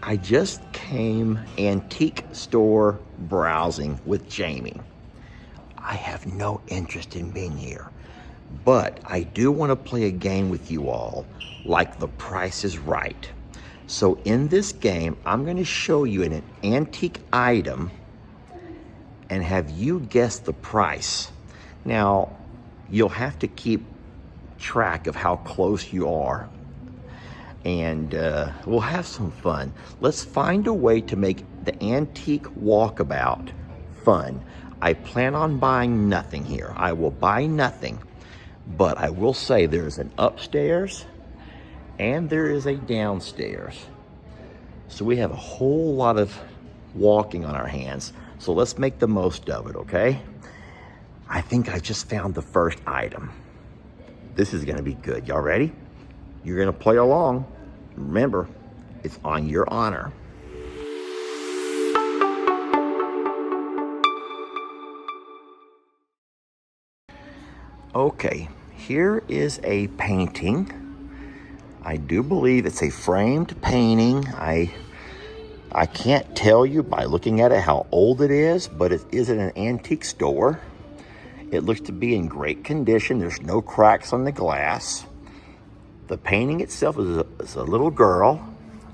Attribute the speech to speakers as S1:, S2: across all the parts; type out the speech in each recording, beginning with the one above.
S1: I just came antique store browsing with Jamie. I have no interest in being here, but I do want to play a game with you all, like The Price is Right. So in this game, I'm going to show you an antique item and have you guess the price. Now, you'll have to keep track of how close you are, and we'll have some fun. Let's find a way to make the antique walkabout fun. I plan on buying nothing here. I will buy nothing, but I will say there's an upstairs and there is a downstairs. So we have a whole lot of walking on our hands. So let's make the most of it, okay? I think I just found the first item. This is gonna be good. Y'all ready? You're gonna play along. Remember, it's on your honor. Okay, here is a painting. I do believe it's a framed painting. I can't tell you by looking at it how old it is, but it is in an antique store. It looks to be in great condition. There's no cracks on the glass. The painting itself is a little girl.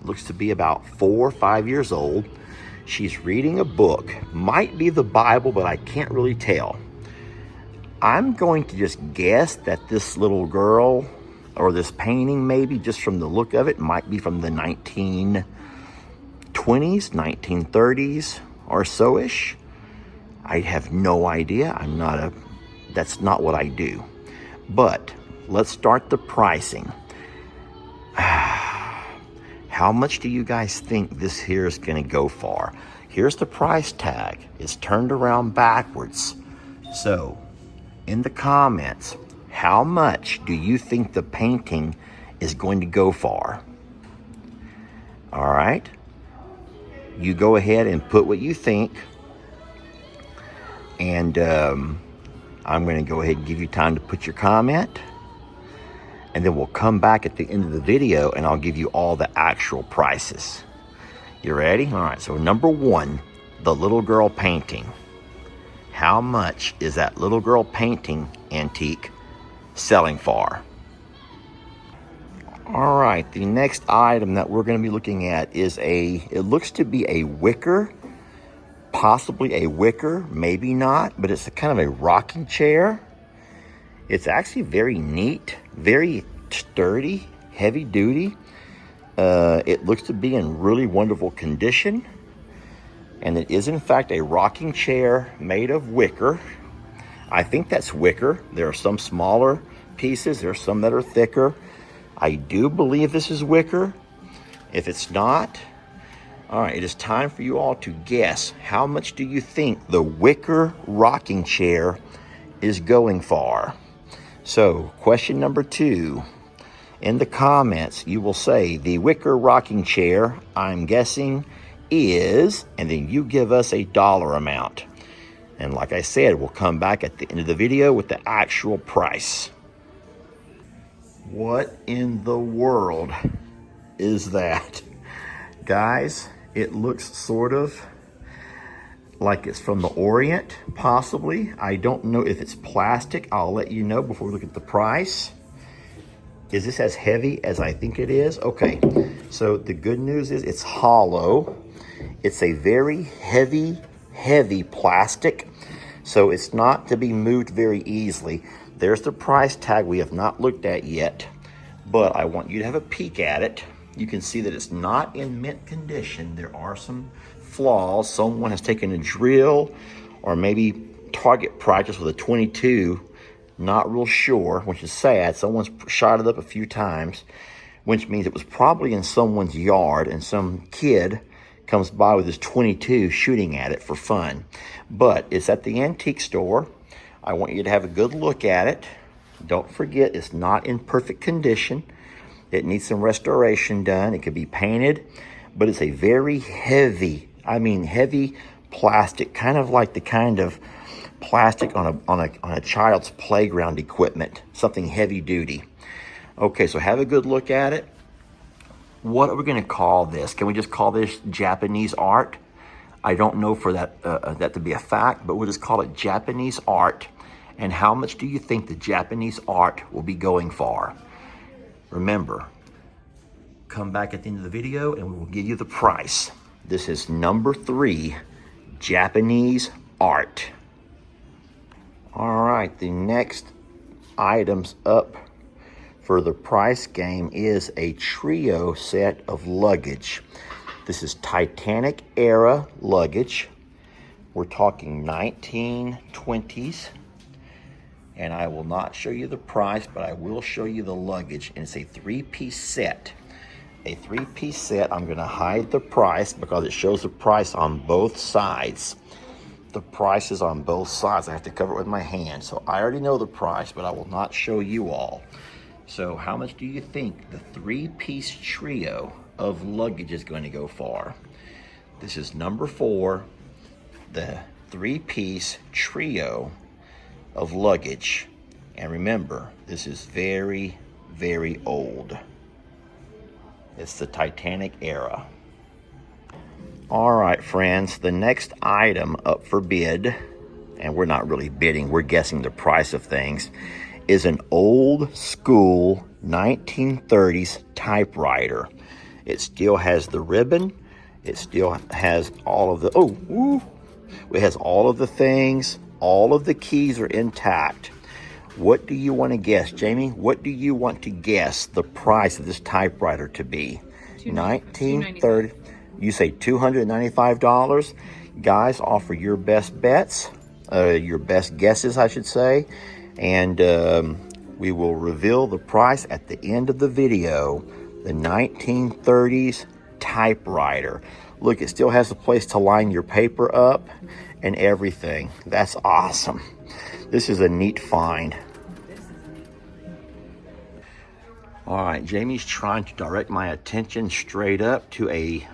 S1: Looks to be about 4 or 5 years old. She's reading a book. Might be the Bible, but I can't really tell. I'm going to just guess that this little girl, or this painting maybe, just from the look of it, might be from the 1920s, 1930s or so-ish. I have no idea. That's not what I do. But let's start the pricing. How much do you guys think this here is gonna go for? Here's the price tag. It's turned around backwards. So, in the comments, how much do you think the painting is going to go for? All right. You go ahead and put what you think. And I'm going to go ahead and give you time to put your comment. And then we'll come back at the end of the video and I'll give you all the actual prices. You ready? All right, so number one, the little girl painting. How much is that little girl painting antique selling for? All right, the next item that we're going to be looking at is it looks to be a wicker, possibly a wicker, maybe not, but it's a kind of a rocking chair. It's actually very neat, very sturdy, heavy duty. It looks to be in really wonderful condition. And it is in fact a rocking chair made of wicker. I think that's wicker. There are some smaller pieces. There are some that are thicker. I do believe this is wicker. If it's not, all right, it is time for you all to guess. How much do you think the wicker rocking chair is going for? So, question number 2. In the comments, you will say the wicker rocking chair, I'm guessing, is, and then you give us a dollar amount. And like I said, we'll come back at the end of the video with the actual price. What in the world is that? Guys, it looks sort of like it's from the Orient, possibly. I don't know if it's plastic. I'll let you know before we look at the price. Is this as heavy as I think it is? Okay, so the good news is it's hollow. It's a very heavy plastic, so it's not to be moved very easily. There's the price tag we have not looked at yet, but I want you to have a peek at it. You can see that it's not in mint condition. There are some flaws. Someone has taken a drill or maybe target practice with a 22. Not real sure, which is sad. Someone's shot it up a few times, which means it was probably in someone's yard and some kid comes by with his 22 shooting at it for fun. But it's at the antique store. I want you to have a good look at it. Don't forget, it's not in perfect condition. It needs some restoration done. It could be painted, but it's a very heavy, heavy plastic, kind of like the kind of plastic on a child's playground equipment, something heavy duty. Okay, so have a good look at it. What are we going to call this? Can we just call this Japanese art? I don't know for that that to be a fact, but we'll just call it Japanese art. And how much do you think the Japanese art will be going for? Remember, come back at the end of the video and we will give you the price. This is number 3, Japanese art. All right, the next items up for the price game is a trio set of luggage. This is Titanic era luggage. We're talking 1920s. And I will not show you the price, but I will show you the luggage. And it's a 3-piece set. A 3-piece set. I'm going to hide the price because it shows the price on both sides. The price is on both sides. I have to cover it with my hand. So I already know the price, but I will not show you all. So how much do you think the 3-piece trio of luggage is going to go for? This is number 4, the 3-piece trio of luggage. And remember, this is very, very old. It's the Titanic era. All right, friends, the next item up for bid, and we're not really bidding, we're guessing the price of things, is an old school 1930s typewriter. It still has the ribbon. It still has all of the, it has all of the things. All of the keys are intact. What do you want to guess, Jamie? What do you want to guess the price of this typewriter to be? 1930. You say $295. Guys, offer your best bets, your best guesses, I should say, and we will reveal the price at the end of the video. The 1930s typewriter. Look, it still has a place to line your paper up and everything. That's awesome. This is a neat find. All right, Jamie's trying to direct my attention straight up to a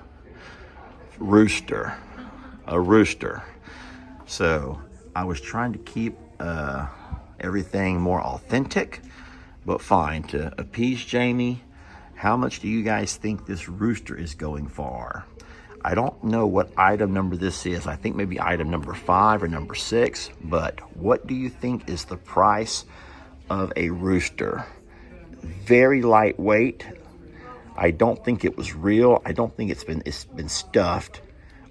S1: rooster. A rooster. So I was trying to keep everything more authentic, but fine. To appease Jamie, how much do you guys think this rooster is going for? I don't know what item number this is. I think maybe item number 5 or number 6, but what do you think is the price of a rooster? Very lightweight. I don't think it was real. I don't think it's been stuffed,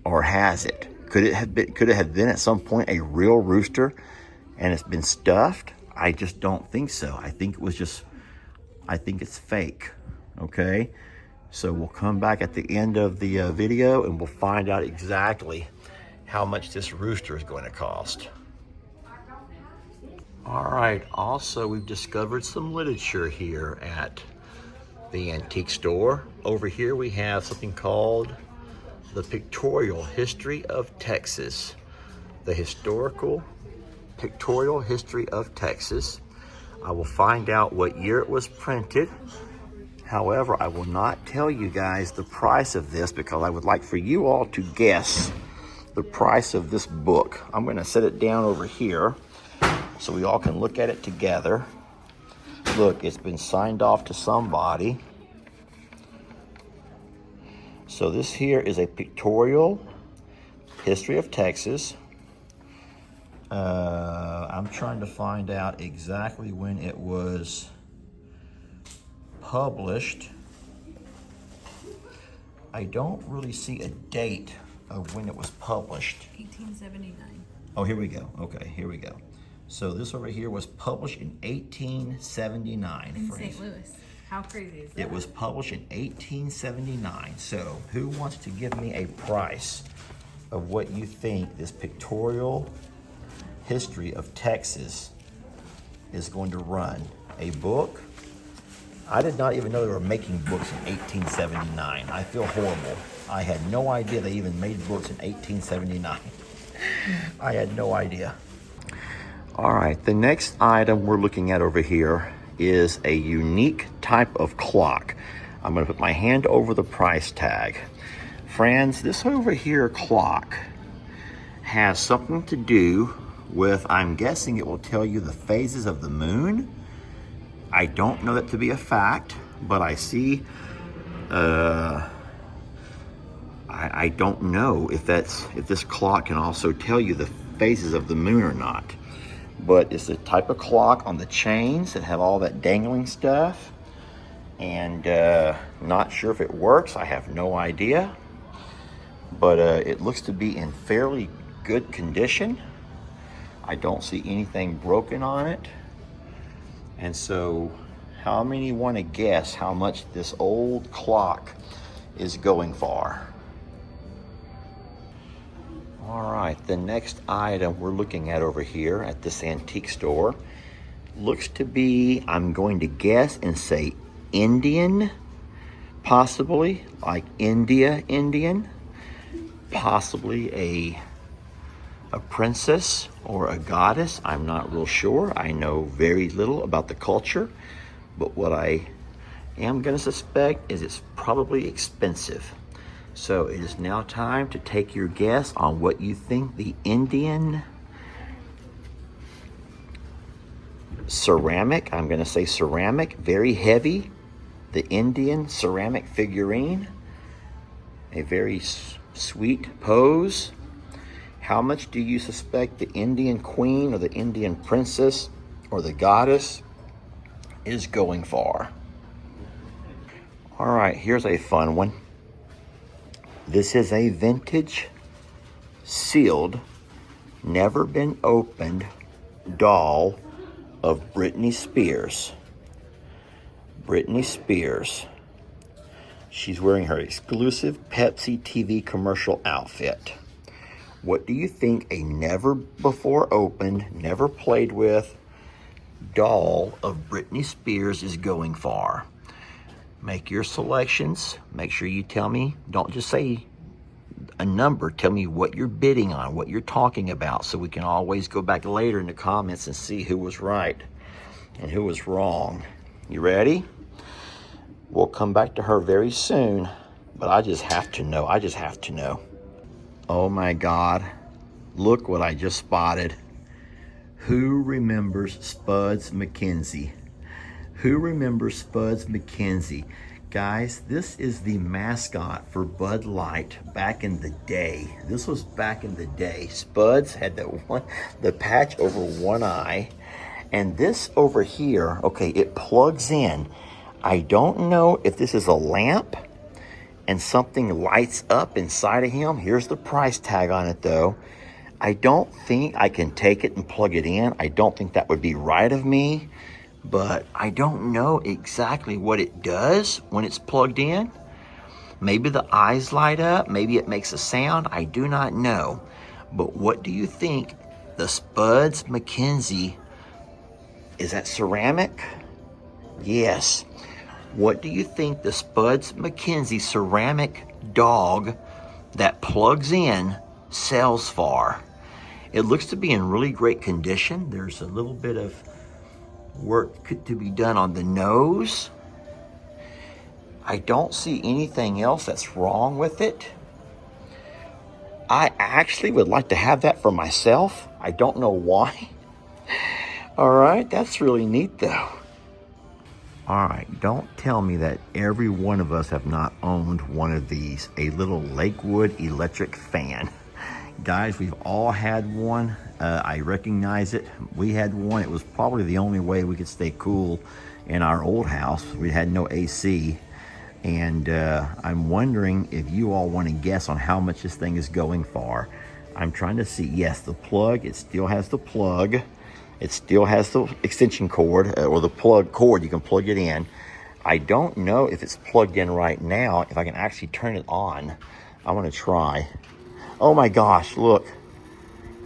S1: or has it? Could it have been at some point a real rooster and it's been stuffed? I just don't think so. I think it's fake. Okay? So we'll come back at the end of the video and we'll find out exactly how much this rooster is going to cost. All right, also we've discovered some literature here at the antique store. Over here we have something called The Pictorial History of Texas. The Historical Pictorial History of Texas. I will find out what year it was printed. However, I will not tell you guys the price of this because I would like for you all to guess the price of this book. I'm going to set it down over here so we all can look at it together. Look, it's been signed off to somebody. So this here is a pictorial history of Texas. I'm trying to find out exactly when it was published. I don't really see a date of when it was published.
S2: 1879.
S1: Oh, here we go. Okay, here we go. So this over here was published in 1879.
S2: In St. Louis. How crazy is that?
S1: It was published in 1879. So who wants to give me a price of what you think this pictorial history of Texas is going to run? A book? I did not even know they were making books in 1879. I feel horrible. I had no idea they even made books in 1879. I had no idea. All right, the next item we're looking at over here is a unique type of clock. I'm going to put my hand over the price tag. Friends, this over here clock has something to do with, I'm guessing it will tell you the phases of the moon. I don't know that to be a fact, but I see I don't know if this clock can also tell you the phases of the moon or not. But it's the type of clock on the chains that have all that dangling stuff. And not sure if it works. I have no idea. But it looks to be in fairly good condition. I don't see anything broken on it. And so, how many want to guess how much this old clock is going for? All right, the next item we're looking at over here at this antique store looks to be, I'm going to guess and say Indian, possibly, like Indian, possibly a princess or a goddess. I'm not real sure. I know very little about the culture, but what I am going to suspect is it's probably expensive. So it is now time to take your guess on what you think the Indian ceramic, I'm going to say ceramic, very heavy, the Indian ceramic figurine, a very sweet pose. How much do you suspect the Indian queen or the Indian princess or the goddess is going for? All right, here's a fun one. This is a vintage, sealed, never been opened doll of Britney Spears. Britney Spears. She's wearing her exclusive Pepsi TV commercial outfit. What do you think a never before opened, never played with doll of Britney Spears is going for? Make your selections. Make sure you tell me. Don't just say a number. Tell me what you're bidding on, what you're talking about, so we can always go back later in the comments and see who was right and who was wrong. You ready? We'll come back to her very soon, but I just have to know. I just have to know. Oh my God. Look what I just spotted. Who remembers Spuds McKenzie? Who remembers Spuds McKenzie? Guys, this is the mascot for Bud Light back in the day. This was back in the day. Spuds had the patch over one eye. And this over here, okay, it plugs in. I don't know if this is a lamp and something lights up inside of him. Here's the price tag on it though. I don't think I can take it and plug it in. I don't think that would be right of me. But I don't know exactly what it does when it's plugged in. Maybe the eyes light up. Maybe it makes a sound. I do not know. But what do you think the Spuds McKenzie, is that ceramic? Yes. What do you think the Spuds McKenzie ceramic dog that plugs in sells for? It looks to be in really great condition. There's a little bit of work to be done on the nose. I don't see anything else that's wrong with it. I actually would like to have that for myself. I don't know why. All right, that's really neat though. All right, don't tell me that every one of us have not owned one of these, a little Lakewood electric fan. Guys, we've all had one. I recognize it. We had one. It was probably the only way we could stay cool in our old house. We had no AC. And I'm wondering if you all want to guess on how much this thing is going for. I'm trying to see. Yes, the plug. It still has the plug. It still has the extension cord or the plug cord. You can plug it in. I don't know if it's plugged in right now, if I can actually turn it on. I want to try. Oh my gosh, look.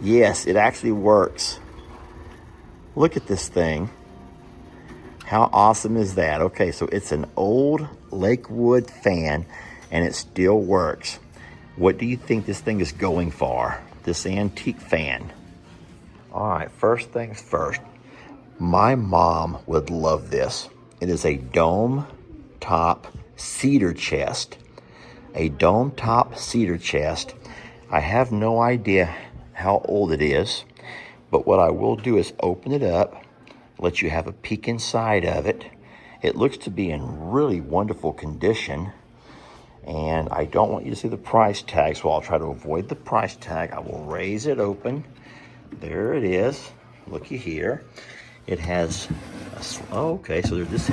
S1: Yes, it actually works. Look at this thing. How awesome is that? Okay, so it's an old Lakewood fan and it still works. What do you think this thing is going for? This antique fan. All right, first things first. My mom would love this. It is a dome top cedar chest. A dome top cedar chest. I have no idea how old it is, but what I will do is open it up, let you have a peek inside of it. It looks to be in really wonderful condition. And I don't want you to see the price tag, so I'll try to avoid the price tag. I will raise it open. There it is. Looky here. It has, okay, so there's this,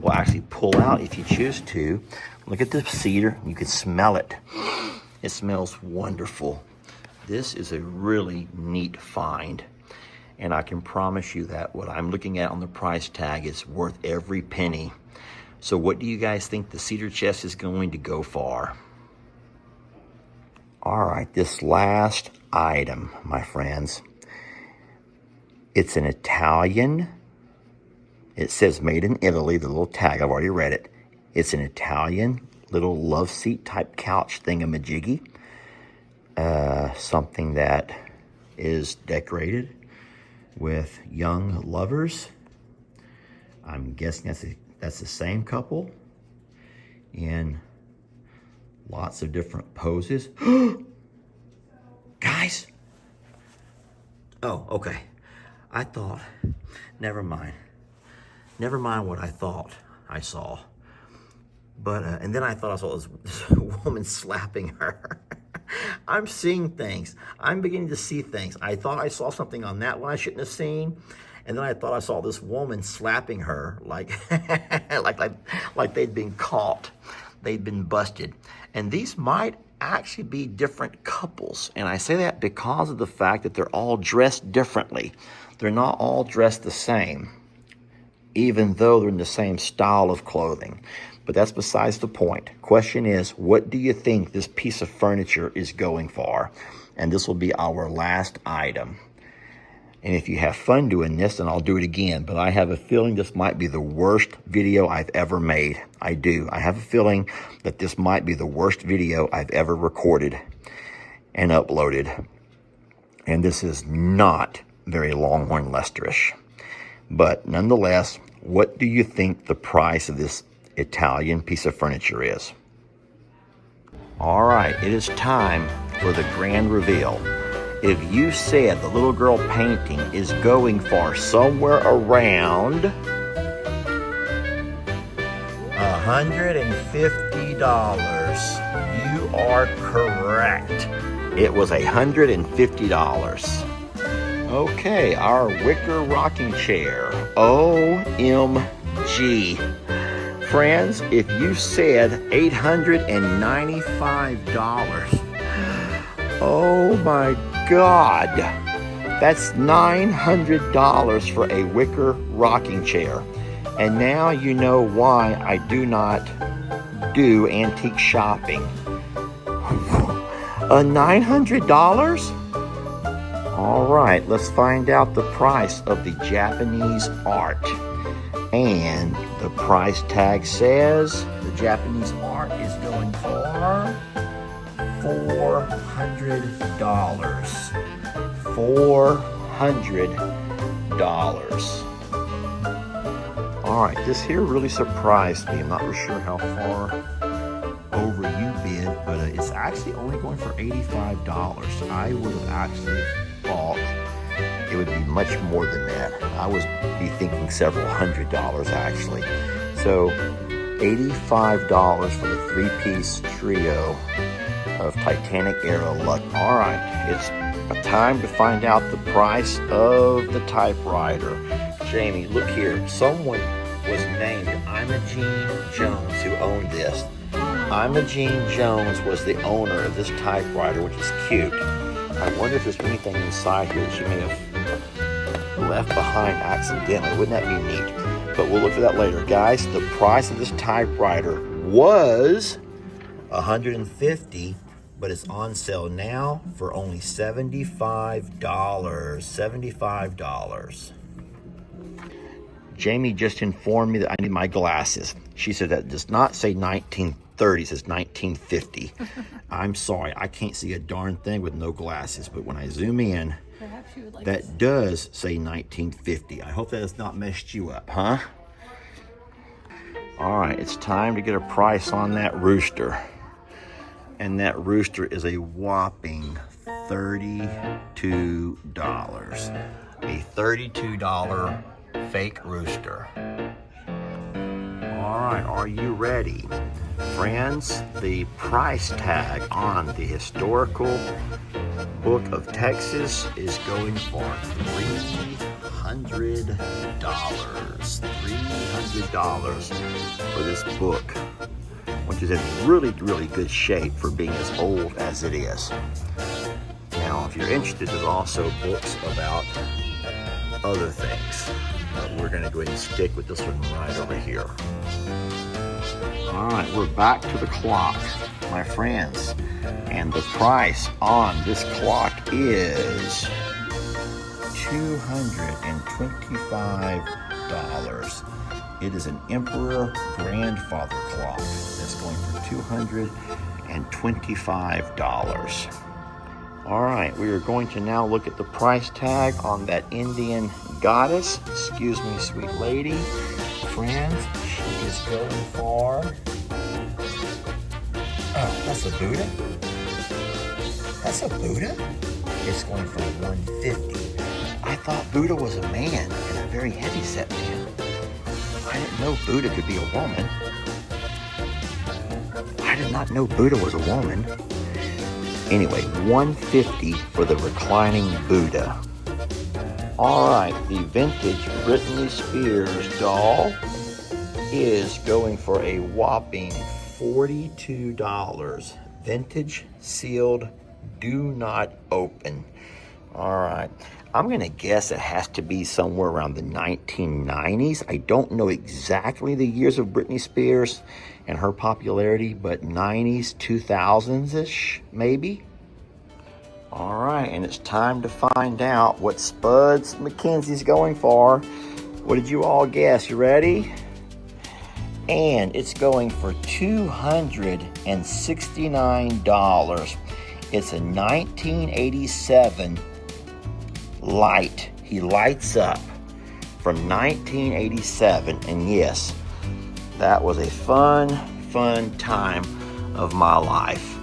S1: will actually pull out if you choose to. Look at the cedar, you can smell it. It smells wonderful. This is a really neat find. And I can promise you that what I'm looking at on the price tag is worth every penny. So what do you guys think the cedar chest is going to go for? All right, this last item, my friends. It's an Italian, it says made in Italy, the little tag, I've already read it. It's an Italian little love seat type couch thingamajiggy. Something that is decorated with young lovers. I'm guessing that's the same couple in lots of different poses. Guys! Oh, okay. I thought, never mind what I thought I saw. But, and then I thought I saw this woman slapping her. I'm seeing things. I'm beginning to see things. I thought I saw something on that one I shouldn't have seen. And then I thought I saw this woman slapping her like, like they'd been caught. They'd been busted. And these might actually be different couples. And I say that because of the fact that they're all dressed differently. They're not all dressed the same, even though they're in the same style of clothing. But that's besides the point. Question is, what do you think this piece of furniture is going for? And this will be our last item. And if you have fun doing this, then I'll do it again. But I have a feeling this might be the worst video I've ever made. I do. I have a feeling that this might be the worst video I've ever recorded and uploaded. And this is not very Longhorn Lesterish. But nonetheless, what do you think the price of this Italian piece of furniture is? All right, it is time for the grand reveal. If you said the little girl painting is going for somewhere around $150, you are correct. It was $150. Okay, our Wicker rocking chair. OMG. Friends, if you said $895, oh my God, that's $900 for a Wicker rocking chair. And now you know why I do not do antique shopping. $900? All right, let's find out the price of the Japanese art. And the price tag says the Japanese art is going for $400. $400. All right, this here really surprised me. I'm not really sure how far over you bid, but it's actually only going for $85. I would have actually thought it would be much more than that. I was thinking several $100s actually. So $85 for the three-piece trio of Titanic era luggage. All right, it's time to find out the price of the typewriter. Jamie, look here. Someone was named Imogene Jones who owned this. Imogene Jones was the owner of this typewriter, which is cute. I wonder if there's anything inside here that she may have left behind accidentally. Wouldn't that be neat? But we'll look for that later. Guys, the price of this typewriter was $150, but it's on sale now for only $75. $75. Jamie just informed me that I need my glasses. She said that does not say 1930, it says 1950. I'm sorry, I can't see a darn thing with no glasses, but when I zoom in,
S2: Perhaps you would like
S1: that does say 1950. I hope that has not messed you up, huh? All right, it's time to get a price on that rooster. And that rooster is a whopping $32. A $32 fake rooster. All right, are you ready friends, the price tag on the historical book of Texas is going for $300. $300 for this book, which is in really, really good shape for being as old as it is. Now, if you're interested, there's also books about other things. But we're going to go ahead and stick with this one right over here. All right, we're back to the clock, my friends. And the price on this clock is $225. It is an Emperor Grandfather clock that's going for $225. All right, we are going to now look at the price tag on that Indian goddess. Excuse me, sweet lady. Friends, she is going for... Oh, that's a Buddha? That's a Buddha? It's going for $150. I thought Buddha was a man and a very heavy set man. I didn't know Buddha could be a woman. I did not know Buddha was a woman. Anyway, $150 for the reclining Buddha. All right, the vintage Britney Spears doll is going for a whopping $42. Vintage, sealed, do not open. All right, I'm gonna guess it has to be somewhere around the 1990s. I don't know exactly the years of Britney Spears and her popularity, but 90s, 2000s-ish, maybe. All right, and it's time to find out what Spuds McKenzie's going for. What did you all guess? You ready? And it's going for $269. It's a 1987 light. He lights up from 1987. And yes, that was a fun time of my life.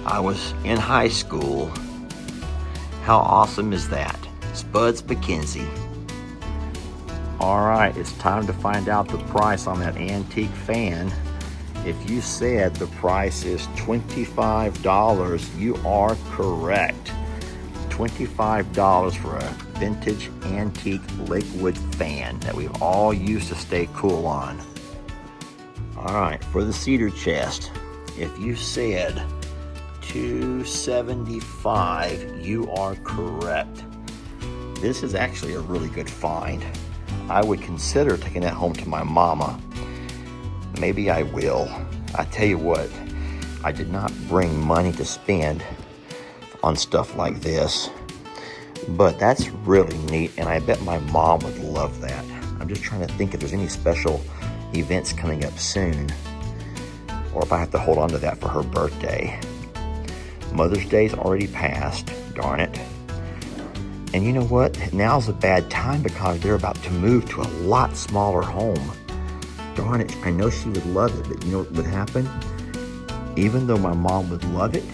S1: I was in high school. How awesome is that? Spuds McKenzie. All right, it's time to find out the price on that antique fan. If you said the price is $25, you are correct. $25 for a vintage antique Lakewood fan that we've all used to stay cool on. All right, for the cedar chest, if you said $275, you are correct. This is actually a really good find. I would consider taking that home to my mama. Maybe I will. I tell you what, I did not bring money to spend on stuff like this, but that's really neat, and I bet my mom would love that. I'm just trying to think if there's any special events coming up soon, or if I have to hold on to that for her birthday. Mother's Day's already passed, darn it. And you know what? Now's a bad time because they're about to move to a lot smaller home. Darn it, I know she would love it, but you know what would happen? Even though my mom would love it,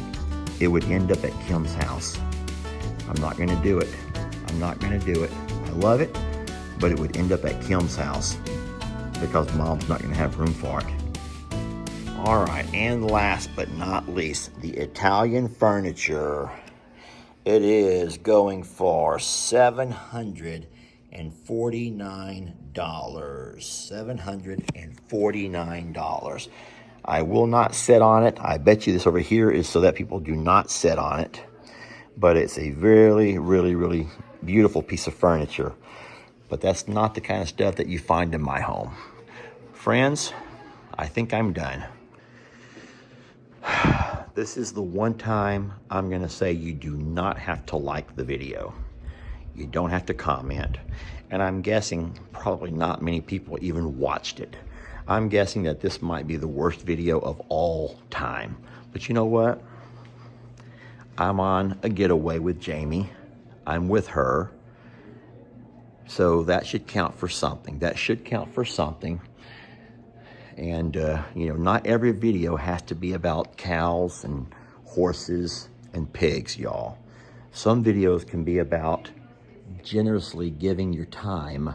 S1: it would end up at Kim's house. I'm not gonna do it. I'm not gonna do it. I love it, but it would end up at Kim's house because Mom's not gonna have room for it. All right, and last but not least, the Italian furniture. It is going for $749. $749. I will not sit on it. I bet you this over here is so that people do not sit on it. But it's a really, really, really beautiful piece of furniture. But that's not the kind of stuff that you find in my home. Friends, I think I'm done. This is the one time I'm gonna say you do not have to like the video. You don't have to comment. And I'm guessing probably not many people even watched it. I'm guessing that this might be the worst video of all time. But you know what? I'm on a getaway with Jamie. I'm with her. So that should count for something. That should count for something. And, you know, not every video has to be about cows and horses and pigs, y'all. Some videos can be about generously giving your time.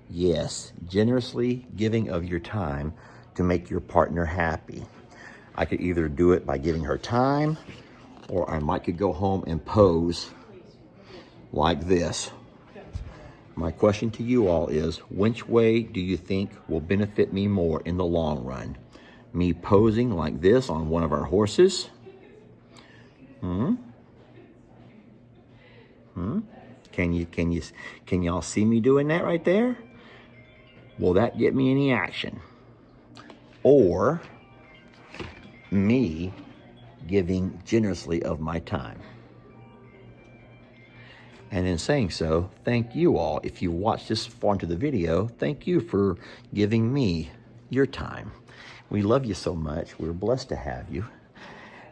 S1: Yes, generously giving of your time to make your partner happy. I could either do it by giving her time, or I could go home and pose like this. My question to you all is, which way do you think will benefit me more in the long run? Me posing like this on one of our horses? Can y'all see me doing that right there? Will that get me any action? Or me giving generously of my time? And in saying so, thank you all. If you watched this far into the video, thank you for giving me your time. We love you so much. We're blessed to have you.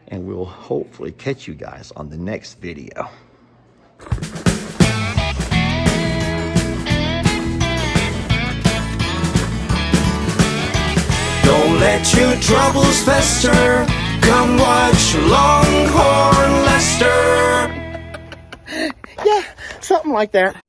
S1: And we'll hopefully catch you guys on the next video.
S3: Don't let your troubles fester. Come watch Longhorn Lester.
S1: Yeah, something like that.